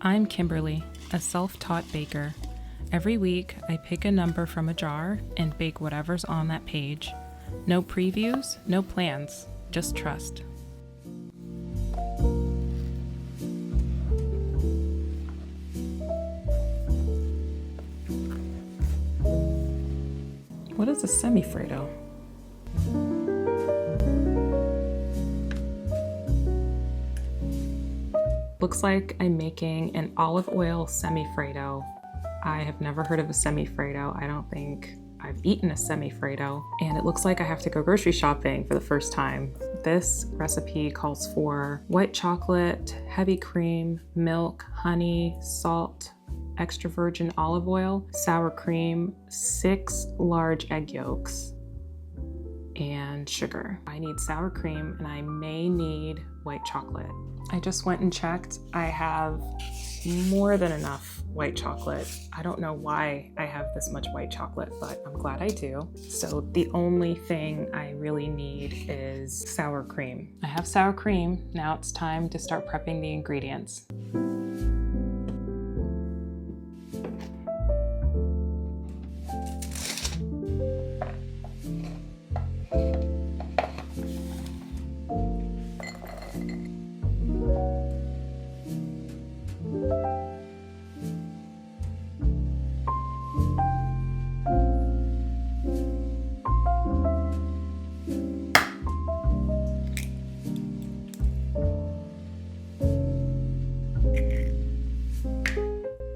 I'm Kimberly, a self-taught baker. Every week, I pick a number from a jar and bake whatever's on that page. No previews, no plans, just trust. What is a Semifreddo? Looks like I'm making an olive oil Semifreddo. I have never heard of a Semifreddo. I don't think I've eaten a Semifreddo. And it looks like I have to go grocery shopping for the first time. This recipe calls for white chocolate, heavy cream, milk, honey, salt, extra virgin olive oil, sour cream, 6 large egg yolks, and sugar. I need sour cream and I may need white chocolate. I just went and checked. I have more than enough white chocolate. I don't know why I have this much white chocolate, but I'm glad I do. So the only thing I really need is sour cream. I have sour cream. Now it's time to start prepping the ingredients.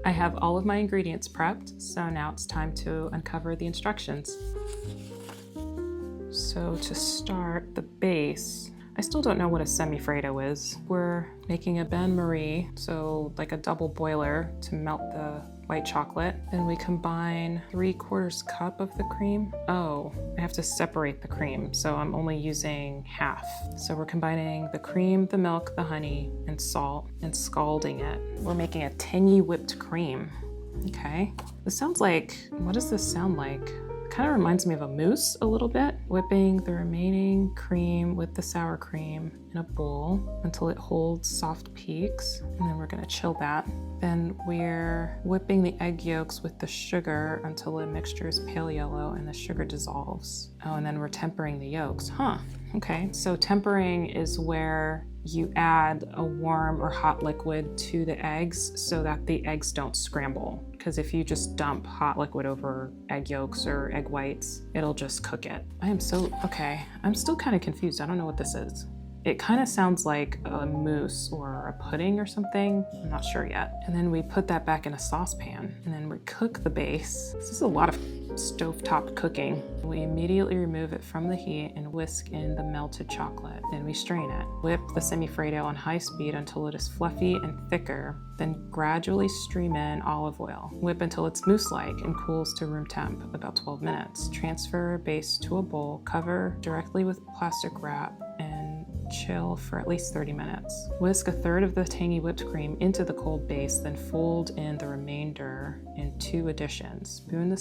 I have all of my ingredients prepped, so now it's time to uncover the instructions. So to start the base, I still don't know what a Semifreddo is. We're making a bain-marie, so like a double boiler to melt the white chocolate. Then we combine 3/4 cup of the cream. Oh, I have to separate the cream, so I'm only using half. So we're combining the cream, the milk, the honey, and salt, and scalding it. We're making a tangy whipped cream. Okay. This sounds like, what does this sound like? Kind of reminds me of a mousse a little bit. Whipping the remaining cream with the sour cream in a bowl until it holds soft peaks, and then we're gonna chill that. Then we're whipping the egg yolks with the sugar until the mixture is pale yellow and the sugar dissolves. Oh, and then we're tempering the yolks. Huh, okay. So tempering is where you add a warm or hot liquid to the eggs so that the eggs don't scramble. Because if you just dump hot liquid over egg yolks or egg whites, it'll just cook it. I'm still kind of confused. I don't know what this is. It kind of sounds like a mousse or a pudding or something. I'm not sure yet. And then we put that back in a saucepan and then we cook the base. This is a lot of stovetop cooking. We immediately remove it from the heat and whisk in the melted chocolate. Then we strain it. Whip the Semifreddo on high speed until it is fluffy and thicker. Then gradually stream in olive oil. Whip until it's mousse-like and cools to room temp, about 12 minutes. Transfer base to a bowl, cover directly with plastic wrap, and chill for at least 30 minutes. Whisk 1/3 of the tangy whipped cream into the cold base, then fold in the remainder in 2 additions. Spoon the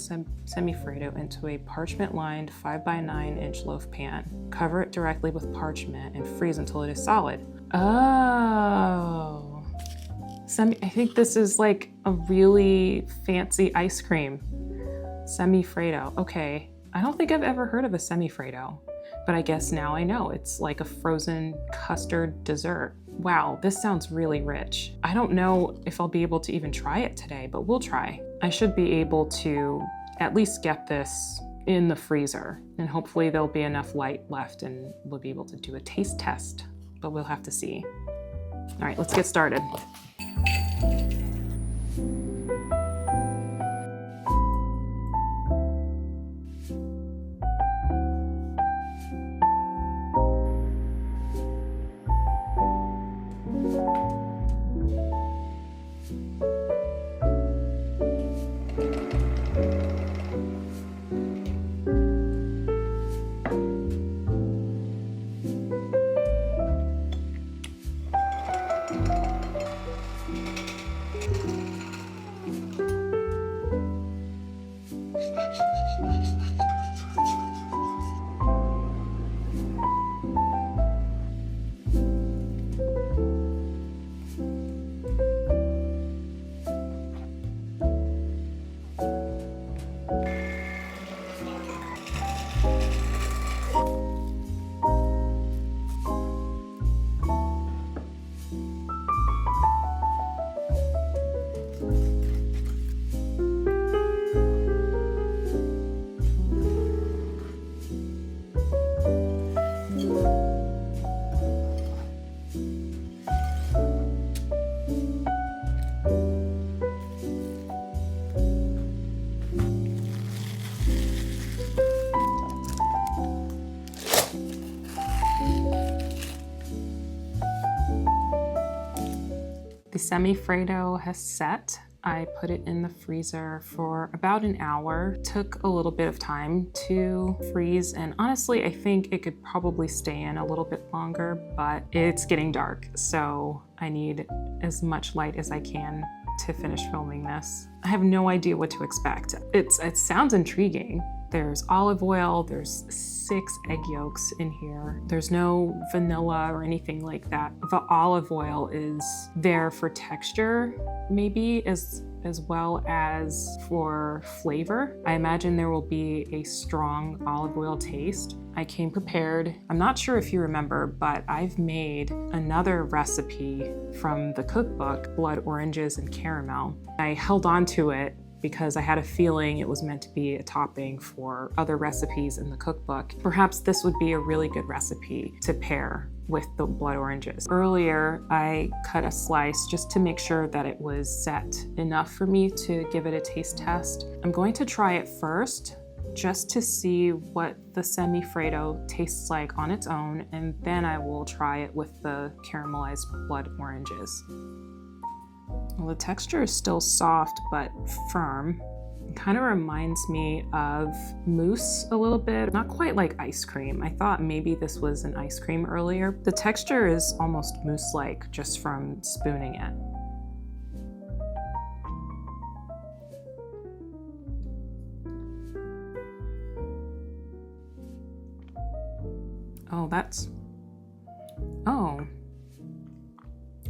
Semifreddo into a parchment-lined 5x9-inch loaf pan. Cover it directly with parchment and freeze until it is solid. Oh. I think this is like a really fancy ice cream. Semifreddo. Okay. I don't think I've ever heard of a Semifreddo. But I guess now I know. It's like a frozen custard dessert. Wow, this sounds really rich. I don't know if I'll be able to even try it today, but we'll try. I should be able to at least get this in the freezer, and hopefully there'll be enough light left and we'll be able to do a taste test, but we'll have to see. All right, let's get started. Semifreddo has set. I put it in the freezer for about an hour. Took a little bit of time to freeze, and honestly, I think it could probably stay in a little bit longer, but it's getting dark, so I need as much light as I can to finish filming this. I have no idea what to expect. It sounds intriguing. There's olive oil, there's 6 egg yolks in here. There's no vanilla or anything like that. The olive oil is there for texture, maybe, as well as for flavor. I imagine there will be a strong olive oil taste. I came prepared. I'm not sure if you remember, but I've made another recipe from the cookbook, blood oranges and caramel. I held on to it because I had a feeling it was meant to be a topping for other recipes in the cookbook. Perhaps this would be a really good recipe to pair with the blood oranges. Earlier, I cut a slice just to make sure that it was set enough for me to give it a taste test. I'm going to try it first, just to see what the Semifreddo tastes like on its own, and then I will try it with the caramelized blood oranges. Well, the texture is still soft but firm. It kind of reminds me of mousse a little bit, not quite like ice cream. I thought maybe this was an ice cream earlier. The texture is almost mousse-like just from spooning it.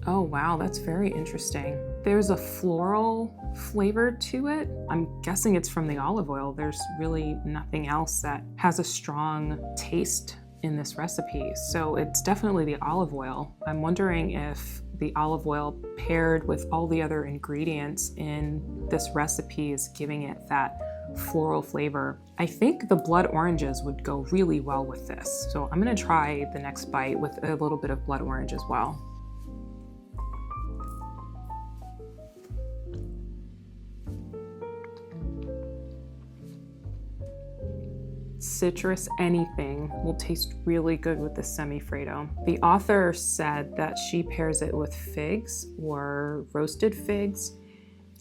Oh wow, that's very interesting. There's a floral flavor to it. I'm guessing it's from the olive oil. There's really nothing else that has a strong taste in this recipe. So it's definitely the olive oil. I'm wondering if the olive oil paired with all the other ingredients in this recipe is giving it that floral flavor. I think the blood oranges would go really well with this. So I'm gonna try the next bite with a little bit of blood orange as well. Citrus anything will taste really good with the Semifreddo. The author said that she pairs it with figs or roasted figs,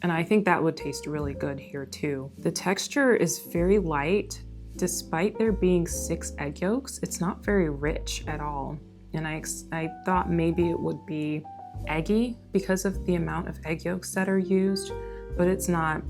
and I think that would taste really good here too. The texture is very light. Despite there being 6 egg yolks, it's not very rich at all. And I thought maybe it would be eggy because of the amount of egg yolks that are used, but it's not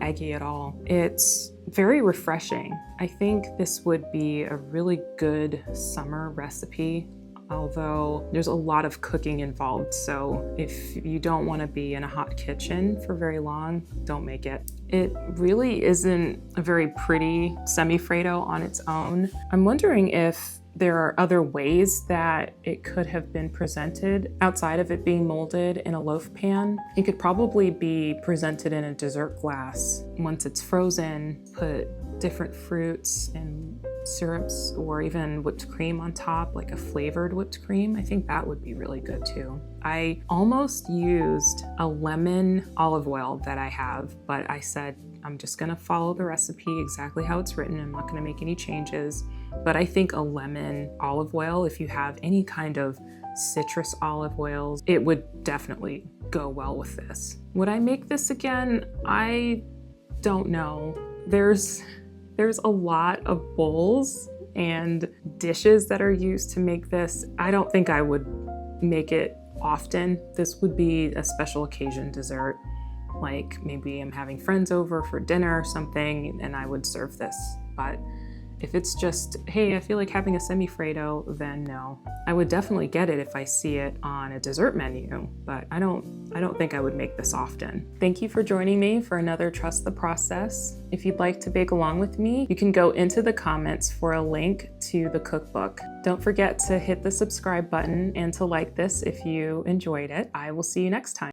eggy at all. It's very refreshing. I think this would be a really good summer recipe, although there's a lot of cooking involved. So if you don't want to be in a hot kitchen for very long, don't make it. It really isn't a very pretty Semifreddo on its own. I'm wondering if there are other ways that it could have been presented outside of it being molded in a loaf pan. It could probably be presented in a dessert glass. Once it's frozen, put different fruits and syrups or even whipped cream on top, like a flavored whipped cream. I think that would be really good too. I almost used a lemon olive oil that I have, but I said I'm just gonna follow the recipe exactly how it's written. I'm not gonna make any changes. But I think a lemon olive oil, if you have any kind of citrus olive oils, it would definitely go well with this. Would I make this again? I don't know. There's a lot of bowls and dishes that are used to make this. I don't think I would make it often. This would be a special occasion dessert. Like maybe I'm having friends over for dinner or something and I would serve this. But if it's just, hey, I feel like having a Semifreddo, then no. I would definitely get it if I see it on a dessert menu, but I don't think I would make this often. Thank you for joining me for another Trust the Process. If you'd like to bake along with me, you can go into the comments for a link to the cookbook. Don't forget to hit the subscribe button and to like this if you enjoyed it. I will see you next time.